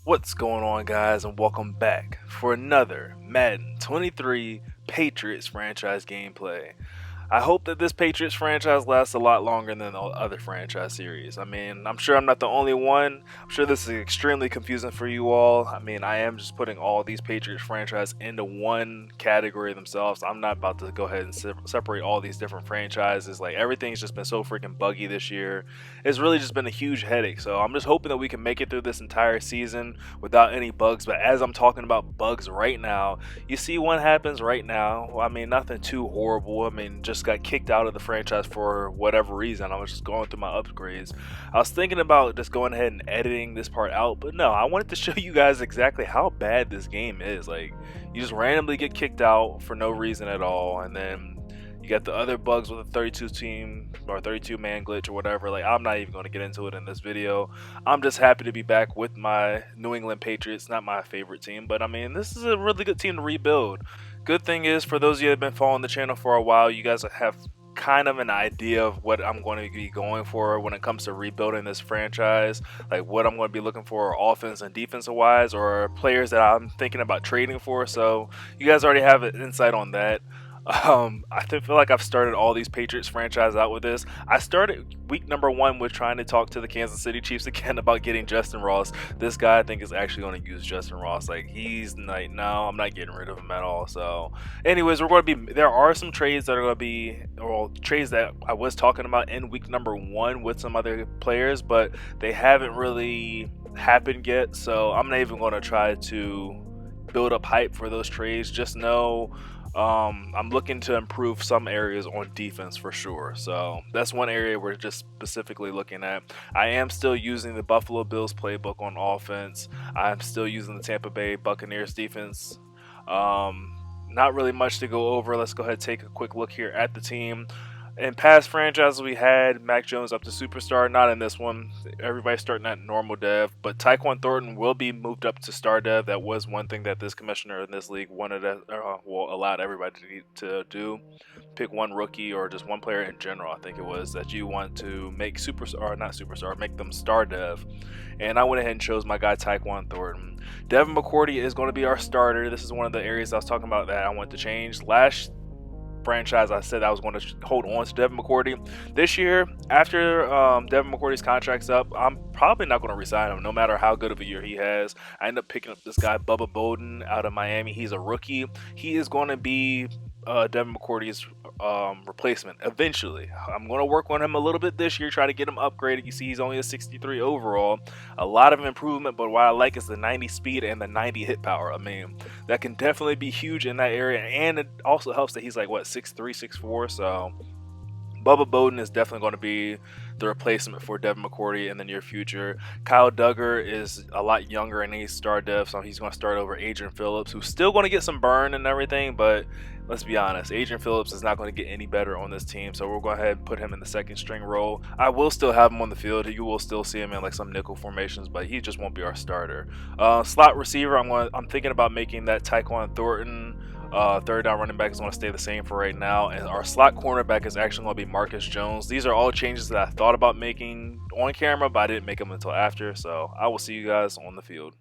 What's going on, guys, and welcome back for another Madden 23 Patriots franchise gameplay. I hope that this Patriots franchise lasts a lot longer than the other franchise series. I mean, I'm sure I'm not the only one. I'm sure this is extremely confusing for you all. I mean, I am just putting all these Patriots franchise into one category themselves. I'm not about to go ahead and separate all these different franchises. Like, everything's just been so freaking buggy this year. It's really just been a huge headache. So I'm just hoping that we can make it through this entire season without any bugs. But as I'm talking about bugs right now, you see one happens right now. Well, I mean, nothing too horrible. I mean, just got kicked out of the franchise for whatever reason. I was just going through my upgrades. I was thinking about just going ahead and editing this part out, but no, I wanted to show you guys exactly how bad this game is. Like, you just randomly get kicked out for no reason at all, and then you got the other bugs with the 32 team or 32 man glitch or whatever. Like, I'm not even going to get into it in this video. I'm just happy to be back with my New England Patriots. Not my favorite team, but I mean, this is a really good team to rebuild. Good thing is, for those of you that have been following the channel for a while, you guys have kind of an idea of what I'm going to be going for when it comes to rebuilding this franchise. Like, what I'm going to be looking for offense and defensive wise, or players that I'm thinking about trading for. So you guys already have an insight on that. Feel like I've started all these Patriots franchise out with this. I started week number 1 with trying to talk to the Kansas City Chiefs again about getting Justin Ross. This guy, I think, is actually going to use Justin Ross. Like, he's like, no, I'm not getting rid of him at all. So anyways, there are some trades that are going to be, or trades that I was talking about in week number 1 with some other players, but they haven't really happened yet. So I'm not even going to try to build up hype for those trades. Just know I'm looking to improve some areas on defense for sure. So that's one area we're just specifically looking at. I am still using the Buffalo Bills playbook on offense. I'm still using the Tampa Bay Buccaneers defense. Not really much to go over. Let's go ahead and take a quick look here at the team. In past franchises, we had Mac Jones up to superstar. Not in this one. Everybody's starting at normal dev, but Tyquan Thornton will be moved up to star dev. That was one thing that this commissioner in this league wanted allowed everybody to do. Pick one rookie or just one player in general. I think it was that you want to make make them star dev. And I went ahead and chose my guy Tyquan Thornton. Devin McCourty is going to be our starter. This is one of the areas I was talking about that I want to change. Last franchise, I said I was going to hold on to Devin McCourty. This year, after Devin McCourty's contract's up, I'm probably not going to resign him, no matter how good of a year he has. I end up picking up this guy Bubba Bowden out of Miami. He's a rookie. He is going to be Devin McCourty's replacement eventually. I'm going to work on him a little bit this year, try to get him upgraded. You see, he's only a 63 overall. A lot of improvement, but what I like is the 90 speed and the 90 hit power. I mean, that can definitely be huge in that area, and it also helps that he's like, what, 6'3", 6'4", so Bubba Bowden is definitely going to be the replacement for Devin McCourty in the near future. Kyle Duggar is a lot younger and he's star dev, so he's going to start over Adrian Phillips, who's still going to get some burn and everything, but let's be honest, Adrian Phillips is not going to get any better on this team, so we'll go ahead and put him in the second string role. I will still have him on the field. You will still see him in like some nickel formations, but he just won't be our starter. Slot receiver, I'm thinking about making that Tyquan Thornton. Third down running back is going to stay the same for right now, and our slot cornerback is actually going to be Marcus Jones. These are all changes that I thought about making on camera, but I didn't make them until after, so I will see you guys on the field.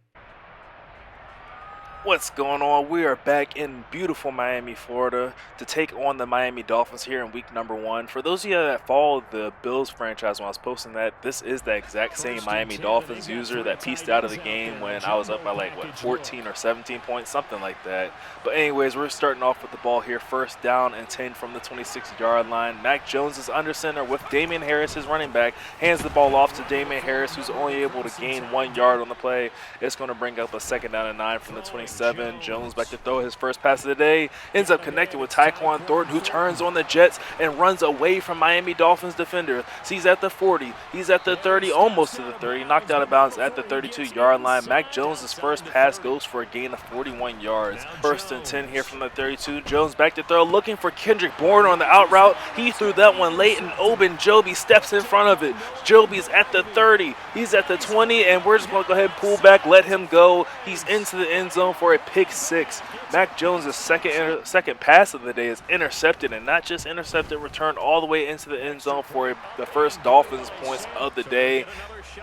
What's going on? We are back in beautiful Miami, Florida to take on the Miami Dolphins here in week number 1. For those of you that follow the Bills franchise when I was posting that, this is the exact same Miami Dolphins user that pieced out of the game when I was up by like, what, 14 or 17 points, something like that. But anyways, we're starting off with the ball here. First down and 10 from the 26-yard line. Mac Jones is under center with Damian Harris, his running back. Hands the ball off to Damian Harris, who's only able to gain 1 yard on the play. It's going to bring up a second down and 9 from the 27. Jones back to throw his first pass of the day. Ends up connecting with Tyquan Thornton, who turns on the Jets and runs away from Miami Dolphins defender. So he's at the 40. He's at the 30, almost to the 30. Knocked out of bounds at the 32-yard line. Mac Jones' first pass goes for a gain of 41 yards. First and 10 here from the 32. Jones back to throw, looking for Kendrick Bourne on the out route. He threw that one late, and Joby steps in front of it. Joby's at the 30. He's at the 20, and we're just going to go ahead and pull back, let him go. He's into the end zone for a pick 6. Mac Jones' second pass of the day is intercepted, and not just intercepted, returned all the way into the end zone for the first Dolphins points of the day.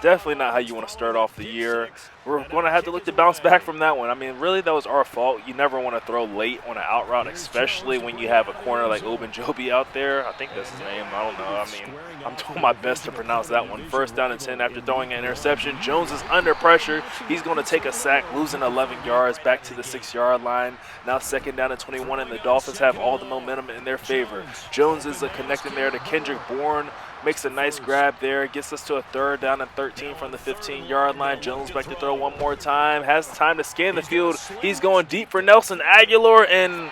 Definitely not how you want to start off the year. we're going to have to look to bounce back from that one. I mean, really, that was our fault. You never want to throw late on an out route, especially when you have a corner like Ogunjobi out there. I think that's his name. I don't know. I mean, I'm doing my best to pronounce that one. First down and 10 after throwing an interception. Jones is under pressure. He's going to take a sack, losing 11 yards back to the 6-yard line. Now second down and 21, and the Dolphins have all the momentum in their favor. Jones is connecting there to Kendrick Bourne. Makes a nice grab there, gets us to a third down and 13 from the 15-yard line. Jones back to throw one more time, has time to scan the field. He's going deep for Nelson Aguilar, and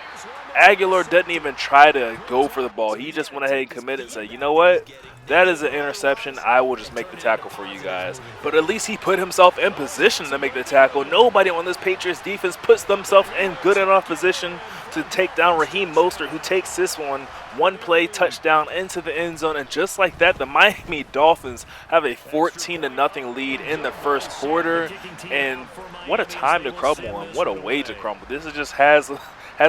Aguilar doesn't even try to go for the ball. He just went ahead and committed and said, you know what? That is an interception. I will just make the tackle for you guys. But at least he put himself in position to make the tackle. Nobody on this Patriots defense puts themselves in good enough position to take down Raheem Mostert, who takes this one play touchdown into the end zone. And just like that, the Miami Dolphins have a 14-0 lead in the first quarter. And what a time to crumble and what a way to crumble. This is just has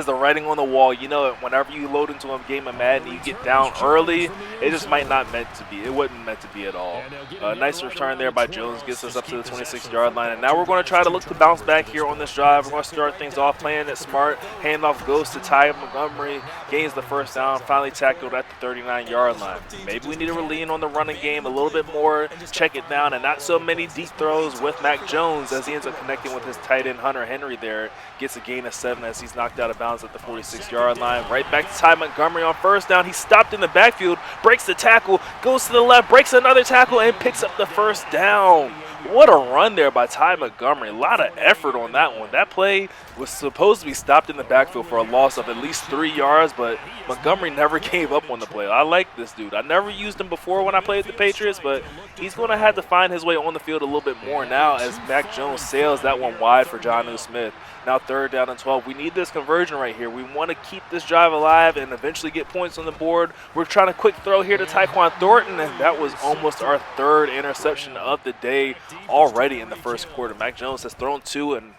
the writing on the wall. You know, whenever you load into a game of Madden, you get down early, it just might not meant to be. It wasn't meant to be at all. Nice return there by Jones, gets us up to the 26-yard line. And now we're going to try to look to bounce back here on this drive. We're going to start things off playing it smart. Handoff goes to Ty Montgomery, gains the first down, finally tackled at the 39-yard line. Maybe we need to lean on the running game a little bit more, check it down, and not so many deep throws with Mac Jones as he ends up connecting with his tight end Hunter Henry there. Gets a gain of 7 as he's knocked out of bounds at the 46-yard line. Right back to Ty Montgomery on first down. He stopped in the backfield, breaks the tackle, goes to the left, breaks another tackle, and picks up the first down. What a run there by Ty Montgomery. A lot of effort on that one. That play was supposed to be stopped in the backfield for a loss of at least 3 yards, but Montgomery never gave up on the play. I like this dude. I never used him before when I played the Patriots, but he's going to have to find his way on the field a little bit more now as Mac Jones sails that one wide for Jonnu Smith. Now third down and 12. We need this conversion right here. We want to keep this drive alive and eventually get points on the board. We're trying to quick throw here to Tyquan Thornton, and that was almost our third interception of the day already in the first quarter. Mac Jones has thrown 2, and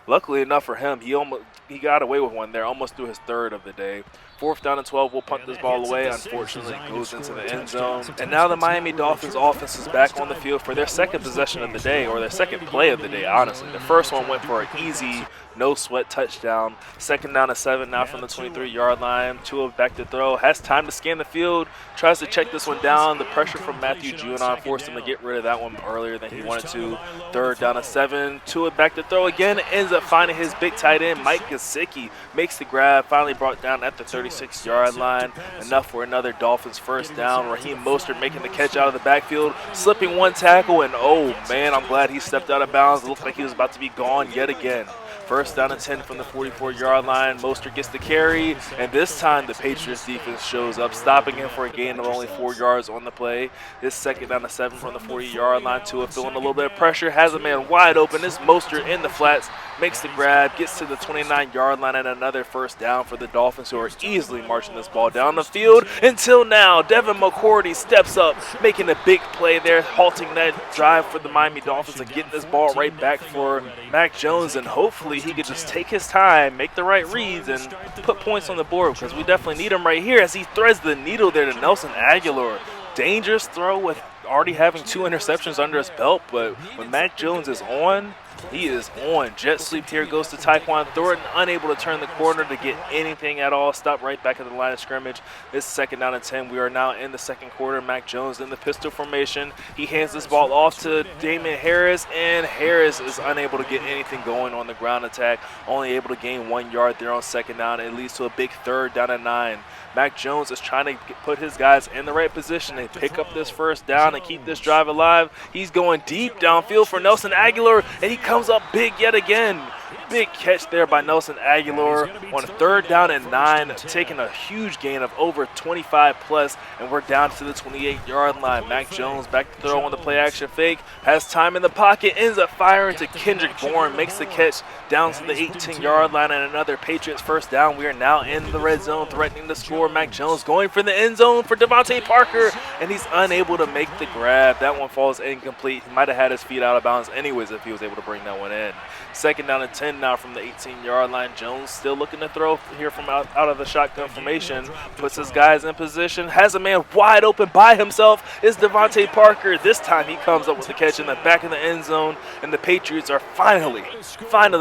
luckily enough for him, he got away with one there, almost threw his third of the day. Fourth down and 12, we'll punt this ball away. Unfortunately, it goes into the end zone. And now the Miami Dolphins offense is back on the field for their second possession of the day, or their second play of the day, honestly. The first one went for an easy, no-sweat touchdown. Second down and 7 now from the 23-yard line. Tua back to throw, has time to scan the field, tries to check this one down. The pressure from Matthew Judon forced him to get rid of that one earlier than he wanted to. Third down and 7. Tua back to throw again, ends up finding his big tight end, Mike Gesicki. Makes the grab, finally brought down at the 36-yard line. Enough for another Dolphins first down. Raheem Mostert making the catch out of the backfield, slipping one tackle, and oh man, I'm glad he stepped out of bounds. It looked like he was about to be gone yet again. First down and 10 from the 44-yard line. Mostert gets the carry, and this time the Patriots defense shows up, stopping him for a gain of only 4 yards on the play. This second down and 7 from the 40-yard line. Tua feeling a little bit of pressure, has a man wide open. This Mostert in the flats, makes the grab, gets to the 29-yard line, and another first down for the Dolphins, who are easily marching this ball down the field. Until now, Devin McCourty steps up, making a big play there, halting that drive for the Miami Dolphins and getting this ball right back for Mac Jones, and hopefully he could just take his time, make the right reads, and put points on the board, because we definitely need him right here as he threads the needle there to Nelson Aguilar. Dangerous throw with already having 2 interceptions under his belt, but when Mac Jones is on, he is on. Jet sweep here goes to Tyquan Thornton, unable to turn the corner to get anything at all. Stop right back at the line of scrimmage. This second down and 10. We are now in the second quarter. Mac Jones in the pistol formation. He hands this ball off to Damian Harris, and Harris is unable to get anything going on the ground attack. Only able to gain 1 yard there on second down. It leads to a big third down and 9. Mac Jones is trying to put his guys in the right position and pick up this first down and keep this drive alive. He's going deep downfield for Nelson Aguilar, and he comes up big yet again. Big catch there by Nelson Aguilar on third down and 9, taking a huge gain of over 25 plus, and we're down to the 28-yard line. Mac Jones back to throw on the play action fake, has time in the pocket, ends up firing to Kendrick Bourne, makes the catch down to the 18-yard line, and another Patriots first down. We are now in the red zone, threatening to score. Mac Jones going for the end zone for Devontae Parker, and he's unable to make the grab. That one falls incomplete. He might have had his feet out of bounds anyways if he was able to bring that one in. Second down and 10 now from the 18-yard line. Jones still looking to throw here from out of the shotgun formation. Puts his guys in position. Has a man wide open by himself. It's Devontae Parker. This time he comes up with the catch in the back of the end zone. And the Patriots are finally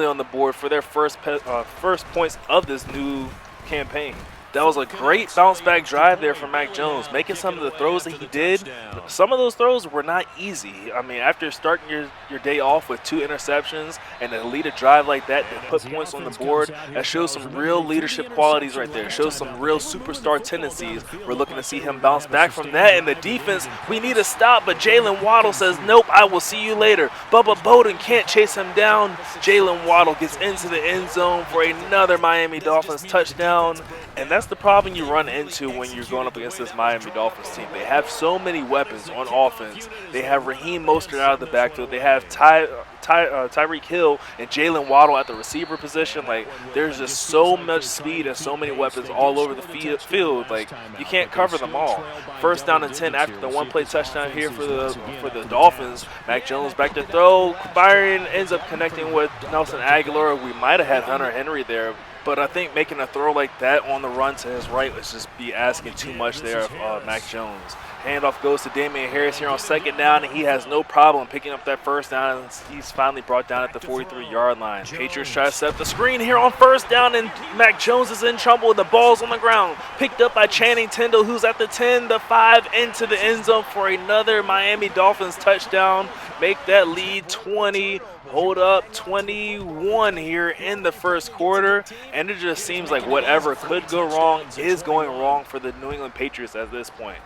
on the board for their first points of this new campaign. That was a great bounce back drive there from Mac Jones, making some of the throws that he did. Some of those throws were not easy. I mean, after starting your day off with 2 interceptions and to lead a drive like that put points on the board, that shows some real leadership qualities right there. It shows some real superstar tendencies. We're looking to see him bounce back from that. And the defense, we need a stop, but Jalen Waddle says, nope, I will see you later. Bubba Bowden can't chase him down. Jalen Waddle gets into the end zone for another Miami Dolphins touchdown. And that's the problem you run into when you're going up against this Miami Dolphins team. They have so many weapons on offense. They have Raheem Mostert out of the backfield. They have Tyreek Hill and Jalen Waddle at the receiver position. Like, there's just so much speed and so many weapons all over the field. Like, you can't cover them all. First down and 10 after the one-play touchdown here for the Dolphins. Mac Jones back to throw. Byron ends up connecting with Nelson Aguilar. We might have had Hunter Henry there. But I think making a throw like that on the run to his right was just be asking too much there of Mac Jones. Handoff goes to Damian Harris here on second down, and he has no problem picking up that first down. He's finally brought down at the 43-yard line. Patriots try to set up the screen here on first down, and Mac Jones is in trouble. The ball's on the ground. Picked up by Channing Tindall, who's at the 10, the 5, into the end zone for another Miami Dolphins touchdown. Make that lead 20. Hold up, 21 here in the first quarter, and it just seems like whatever could go wrong is going wrong for the New England Patriots at this point.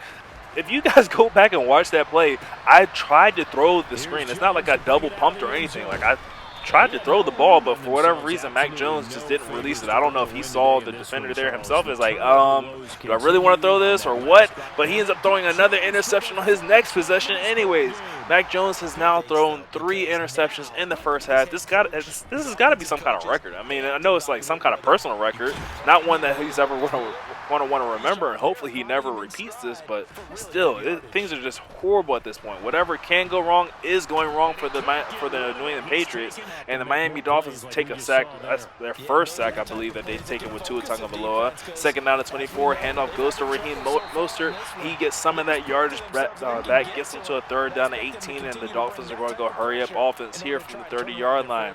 If you guys go back and watch that play, I tried to throw the screen. It's not like I double pumped or anything. Like, I tried to throw the ball, but for whatever reason, Mac Jones just didn't release it. I don't know if he saw the defender there himself. It's like, do I really want to throw this or what? But he ends up throwing another interception on his next possession anyways. Mac Jones has now thrown 3 interceptions in the first half. This has got to be some kind of record. I mean, I know it's like some kind of personal record, not one that he's ever want to remember, and hopefully he never repeats this, but still, things are just horrible at this point. Whatever can go wrong is going wrong for the New England Patriots, and the Miami Dolphins take a sack. That's their first sack, I believe, that they've taken with Tua Tagovailoa. Second down to 24, handoff goes to Raheem Mostert. He gets some of that yardage back, gets him to a third down to 18, and the Dolphins are going to go hurry up offense here from the 30-yard line.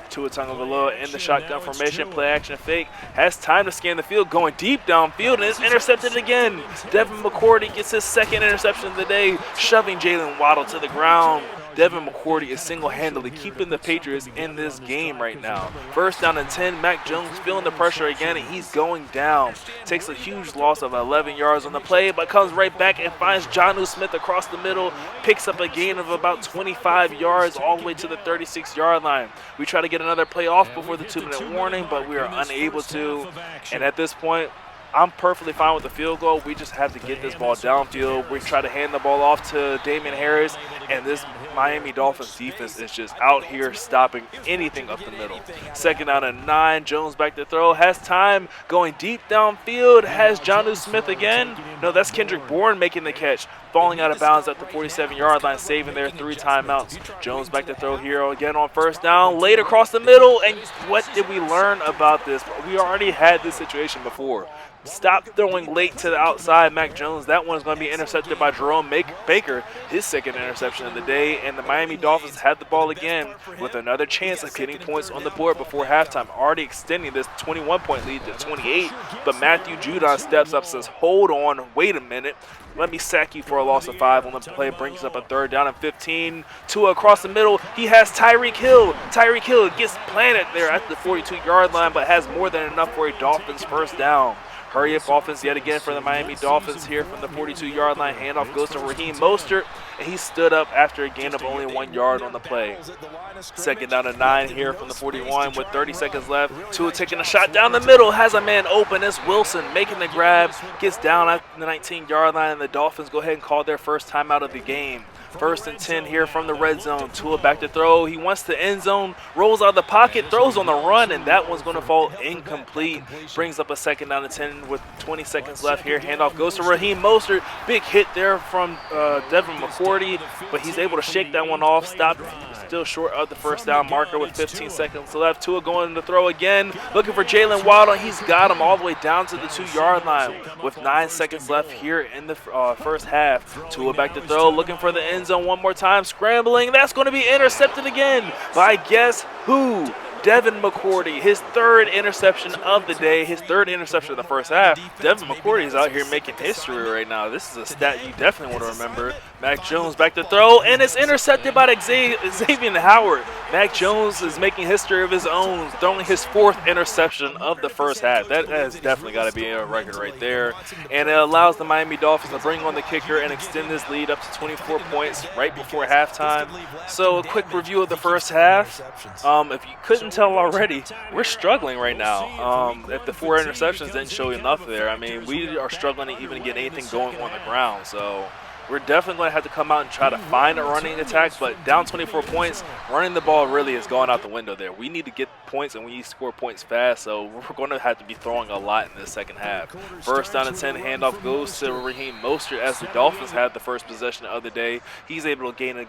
Tua Tagovailoa in the shotgun formation, play action fake, has time to scan the field, going deep downfield, and is intercepted again. Devin McCourty gets his second interception of the day, shoving Jalen Waddle to the ground. Devin McCourty is single-handedly keeping the Patriots in this game right now. First down and 10, Mac Jones feeling the pressure again, and he's going down. Takes a huge loss of 11 yards on the play, but comes right back and finds Jonnu Smith across the middle, picks up a gain of about 25 yards all the way to the 36-yard line. We try to get another play off before the 2-minute warning, but we are unable to. And at this point, I'm perfectly fine with the field goal. We just have to get this ball downfield. We try to hand the ball off to Damian Harris, and this Miami Dolphins defense is just out here stopping anything up the middle. Second down and 9, Jones back to throw, has time, going deep downfield, has Jonnu Smith again. No, that's Kendrick Bourne making the catch, falling out of bounds at the 47-yard line, saving their 3 timeouts. Jones back to throw here again on first down, laid across the middle, and what did we learn about this? We already had this situation before. Stop throwing late to the outside, Mac Jones. That one is going to be intercepted by Jerome Baker, his second interception of the day, and the Miami Dolphins had the ball again with another chance of getting points on the board before halftime, already extending this 21-point lead to 28, but Matthew Judon steps up, says, hold on, wait a minute. Let me sack you for a loss of 5 on the play. Brings up a third down and 15. Tua across the middle. He has Tyreek Hill. Tyreek Hill gets planted there at the 42-yard line, but has more than enough for a Dolphins first down. Hurry up offense yet again for the Miami Dolphins here from the 42-yard line. Handoff goes to Raheem Mostert, and he stood up after a gain of only 1 yard on the play. Second down and 9 here from the 41 with 30 seconds left. Tua taking a shot down the middle, has a man open. It's Wilson making the grab, gets down at the 19-yard line, and the Dolphins go ahead and call their first timeout of the game. First and 10 here from the red zone. Tua back to throw. He wants the end zone, rolls out of the pocket, throws on the run, and that one's going to fall incomplete. Brings up a second down and 10 with 20 seconds left here. Handoff goes to Raheem Mostert. Big hit there from Devin McCourty, but he's able to shake that one off, stop still short of the first down marker with 15 seconds left. Tua going to throw again, looking for Jalen Waddle. He's got him all the way down to the 2-yard line with 9 seconds left here in the first half. Tua back to throw, looking for the end zone one more time, scrambling. That's going to be intercepted again by guess who? Devin McCourty, his 3rd interception of the day, his 3rd interception of the first half. Devin McCourty is out here making history right now. This is a stat you definitely want to remember. Mac Jones back to throw, and it's intercepted by Xavier Howard. Mac Jones is making history of his own, throwing his 4th interception of the first half. That has definitely got to be a record right there. And it allows the Miami Dolphins to bring on the kicker and extend this lead up to 24 points right before halftime. So a quick review of the first half. If you couldn't tell already, we're struggling right now. If the 4 interceptions didn't show you enough there, I mean, we are struggling to even get anything going on the ground. So we're definitely going to have to come out and try to find a running attack, but down 24 points, running the ball really is going out the window there. We need to get points, and we need to score points fast, so we're going to have to be throwing a lot in the second half. First down and 10, handoff goes to Raheem Mostert as the Dolphins have the first possession of the day. He's able to gain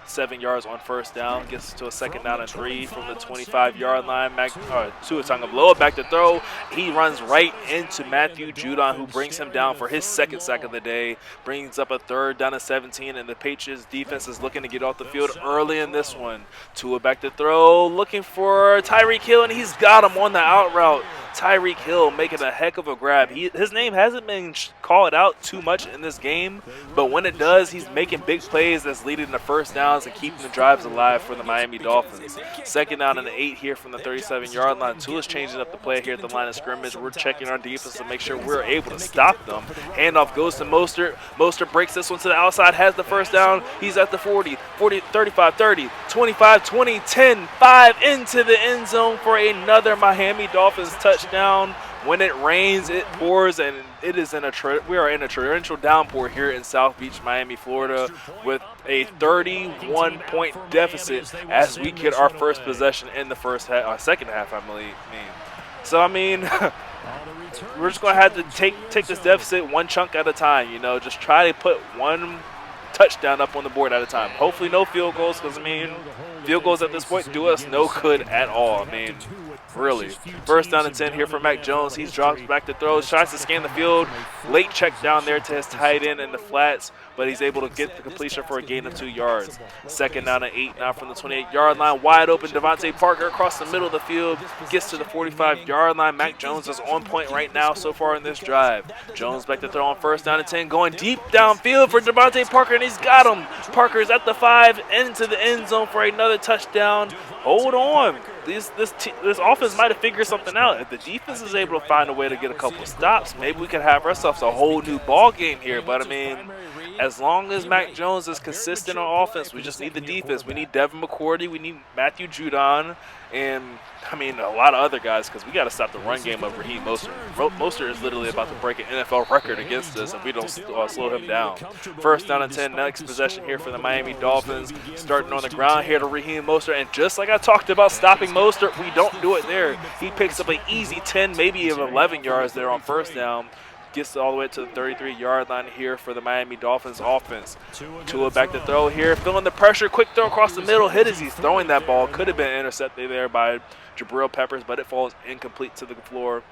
7 yards on first down, gets to a second down and 3 from the 25-yard line. Tua Tagovailoa back to throw. He runs right into Matthew Judon, who brings him down for his 2nd sack of the day, brings up a 3rd down and 17, and the Patriots defense is looking to get off the field early in this one. Tua back to throw, looking for Tyreek Hill, and he's got him on the out route. Tyreek Hill making a heck of a grab. His name hasn't been called out too much in this game, but when it does, he's making big plays that's leading to first downs and keeping the drives alive for the Miami Dolphins. Second down and 8 here from the 37-yard line. Tua's changing up the play here at the line of scrimmage. We're checking our defense to make sure we're able to stop them. Handoff goes to Mostert. Mostert breaks this one to the outside, has the first down. He's at the 40, 35, 30, 25, 20, 10, 5 into the end zone for another Miami Dolphins touchdown. When it rains, it pours, and it is we are in a torrential downpour here in South Beach, Miami, Florida, with a 31-point deficit as we get our first possession in the second half, I mean. So I mean, we're just gonna have to take this deficit one chunk at a time. You know, just try to put one touchdown up on the board at a time. Hopefully, no field goals, because I mean, field goals at this point do us no good at all. I mean, really. First down and 10 here for Mac Jones. He drops back to throw, tries to scan the field. Late check down there to his tight end in the flats, but he's able to get the completion for a gain of 2 yards. Second down and 8 now from the 28-yard line. Wide open, Devontae Parker across the middle of the field. Gets to the 45-yard line. Mac Jones is on point right now so far in this drive. Jones back to throw on first down and 10, going deep downfield for Devontae Parker, and he's got him. Parker's at the 5, into the end zone for another touchdown. Hold on. This offense might have figured something out. If the defense is able to find a way to get a couple stops, maybe we could have ourselves a whole new ball game here. But, I mean, as long as Mac Jones is consistent on offense, we just need the defense. We need Devin McCourty. We need Matthew Judon. And, I mean, a lot of other guys, because we got to stop the run game of Raheem Mostert. Mostert is literally about to break an NFL record against us if we don't slow him down. First down and 10, next possession here for the Miami Dolphins. Starting on the ground here to Raheem Mostert. And just like I talked about stopping Mostert, we don't do it there. He picks up an easy 10, maybe even 11 yards there on first down. Gets all the way to the 33-yard line here for the Miami Dolphins offense. Tua back to throw here, feeling the pressure. Quick throw across the middle. Hit as he's throwing that ball. Could have been intercepted there by Jabril Peppers, but it falls incomplete to the floor.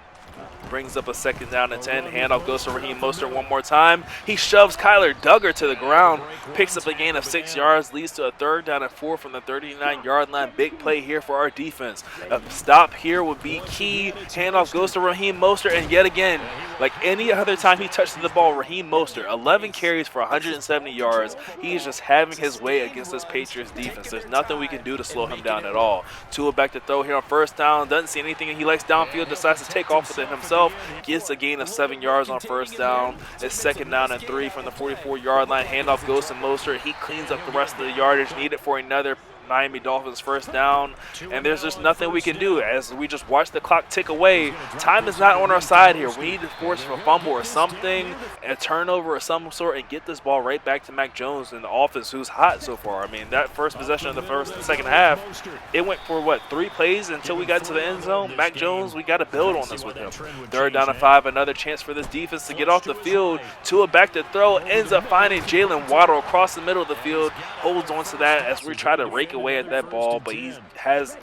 Brings up a second down and 10. Handoff goes to Raheem Mostert one more time. He shoves Kyler Duggar to the ground. Picks up a gain of 6 yards. Leads to a third down and 4 from the 39-yard line. Big play here for our defense. A stop here would be key. Handoff goes to Raheem Mostert. And yet again, like any other time he touches the ball, Raheem Mostert, 11 carries for 170 yards. He is just having his way against this Patriots defense. There's nothing we can do to slow him down at all. Tua back to throw here on first down. Doesn't see anything he likes downfield. Decides to take off with it himself. Gets a gain of 7 yards on first down. It's second down and 3 from the 44-yard line. Handoff goes to Mostert. He cleans up the rest of the yardage needed for another Miami Dolphins first down, and there's just nothing we can do as we just watch the clock tick away. Time is not on our side here. We need to force a fumble or something, a turnover of some sort, and get this ball right back to Mac Jones in the offense, who's hot so far. I mean, that first possession of the first and second half, it went for, what, 3 plays until we got to the end zone? Mac Jones, we got to build on this with him. Third down and 5, another chance for this defense to get off the field. Tua back to throw, ends up finding Jalen Waddle across the middle of the field, holds on to that as we try to rake away at that ball, but he has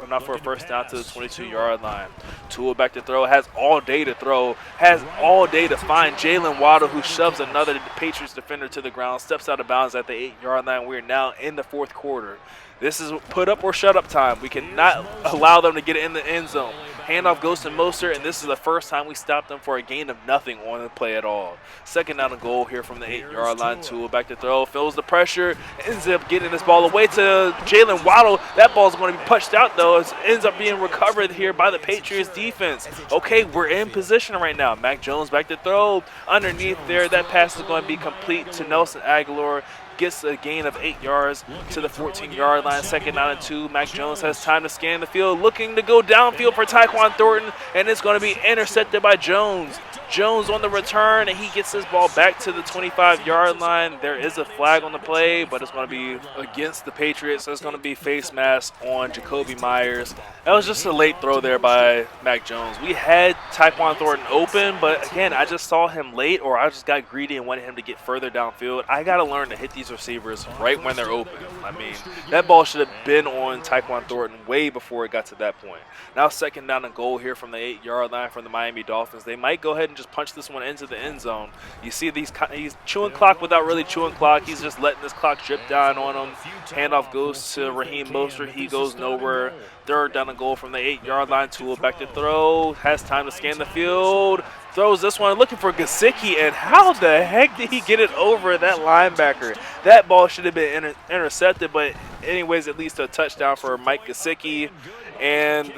enough for a first down to the 22-yard line. Tua back to throw, has all day to throw, has all day to find Jalen Waddle, who shoves another Patriots defender to the ground, steps out of bounds at the 8-yard line. We're now in the fourth quarter. This is put up or shut up time. We cannot allow them to get in the end zone. Handoff goes to Mostert, and this is the first time we stopped them for a gain of nothing on the play at all. Second down and goal here from the 8-yard line. Tua back to throw, feels the pressure, ends up getting this ball away to Jalen Waddle. That ball is going to be punched out, though. It ends up being recovered here by the Patriots defense. Okay, we're in position right now. Mac Jones back to throw. Underneath there, that pass is going to be complete to Nelson Aguilar. Gets a gain of 8 yards to the 14-yard line. Second down and 2. Mac Jones has time to scan the field, looking to go downfield for Tyquan Thornton, and it's going to be intercepted by Jones. Jones on the return, and he gets this ball back to the 25-yard line. There is a flag on the play, but it's going to be against the Patriots. So it's going to be face mask on Jacoby Myers. That was just a late throw there by Mac Jones. We had Tyquan Thornton open, but again, I just saw him late, or I just got greedy and wanted him to get further downfield. I got to learn to hit these receivers right when they're open. I mean, that ball should have been on Tyquan Thornton way before it got to that point. Now second down and goal here from the 8-yard line from the Miami Dolphins. They might go ahead and just punch this one into the end zone. You see he's chewing clock without really chewing clock. He's just letting this clock drip down on him. Handoff goes to Raheem Mostert. He goes nowhere. Third down and goal from the 8-yard line. Tua back to throw. Has time to scan the field. Throws this one looking for Gesicki, and how the heck did he get it over that linebacker? That ball should have been intercepted, but anyways, it leads to a touchdown for Mike Gesicki, and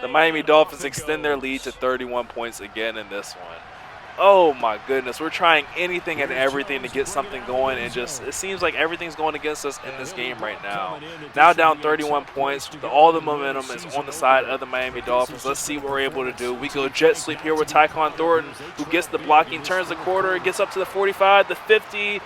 the Miami Dolphins extend their lead to 31 points again in this one. Oh my goodness, we're trying anything and everything to get something going, and just it seems like everything's going against us in this game right now. Now down 31 points, all the momentum is on the side of the Miami Dolphins. Let's see what we're able to do. We go jet sweep here with Tyquan Thornton, who gets the blocking, turns the quarter, gets up to the 45, the 50,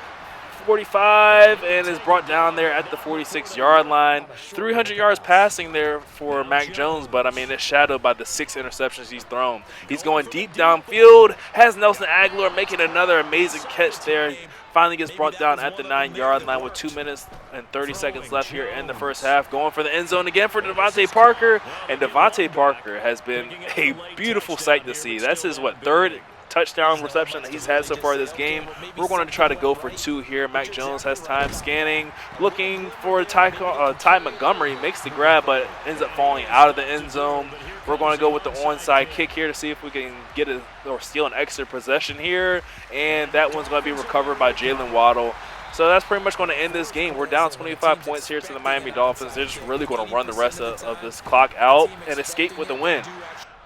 45, and is brought down there at the 46-yard line. 300 yards passing there for Mac Jones, but I mean, it's shadowed by the 6 interceptions he's thrown. He's going deep downfield, has Nelson Aguilar making another amazing catch there. Finally gets brought down at the 9-yard line with 2 minutes and 30 seconds left here in the first half. Going for the end zone again for Devontae Parker, and Devontae Parker has been a beautiful sight to see. That's his, third touchdown reception that he's had so far this game. We're going to try to go for 2 here. Mac Jones has time scanning, looking for Ty Montgomery, makes the grab, but ends up falling out of the end zone. We're going to go with the onside kick here to see if we can get it or steal an extra possession here, and that one's going to be recovered by Jalen Waddle. So that's pretty much going to end this game. We're down 25 points here to the Miami Dolphins. They're just really going to run the rest of this clock out and escape with a win.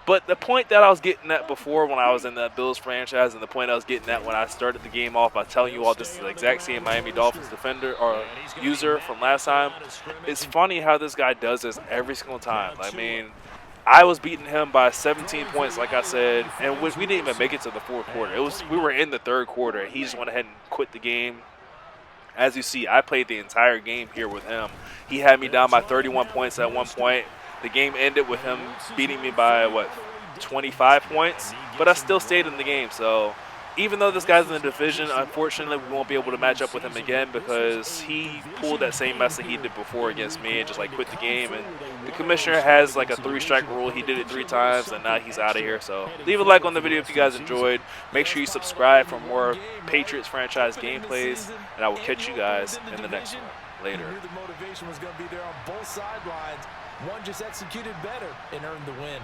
But the point that I was getting at before when I was in that Bills franchise, and the point I was getting at when I started the game off by telling you all this is the exact same Miami Dolphins defender or user from last time, it's funny how this guy does this every single time. I mean, I was beating him by 17 points, like I said, and we didn't even make it to the fourth quarter. We were in the third quarter, and he just went ahead and quit the game. As you see, I played the entire game here with him. He had me down by 31 points at one point. The game ended with him beating me by, 25 points? But I still stayed in the game. So even though this guy's in the division, unfortunately, we won't be able to match up with him again because he pulled that same mess that he did before against me and just, quit the game. And the commissioner has, a 3-strike rule. He did it 3 times, and now he's out of here. So leave a like on the video if you guys enjoyed. Make sure you subscribe for more Patriots franchise gameplays, and I will catch you guys in the next one. Later. The motivation was going to be there on both sidelines. One just executed better and earned the win.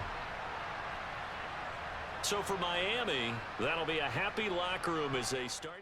So for Miami, that'll be a happy locker room as they start.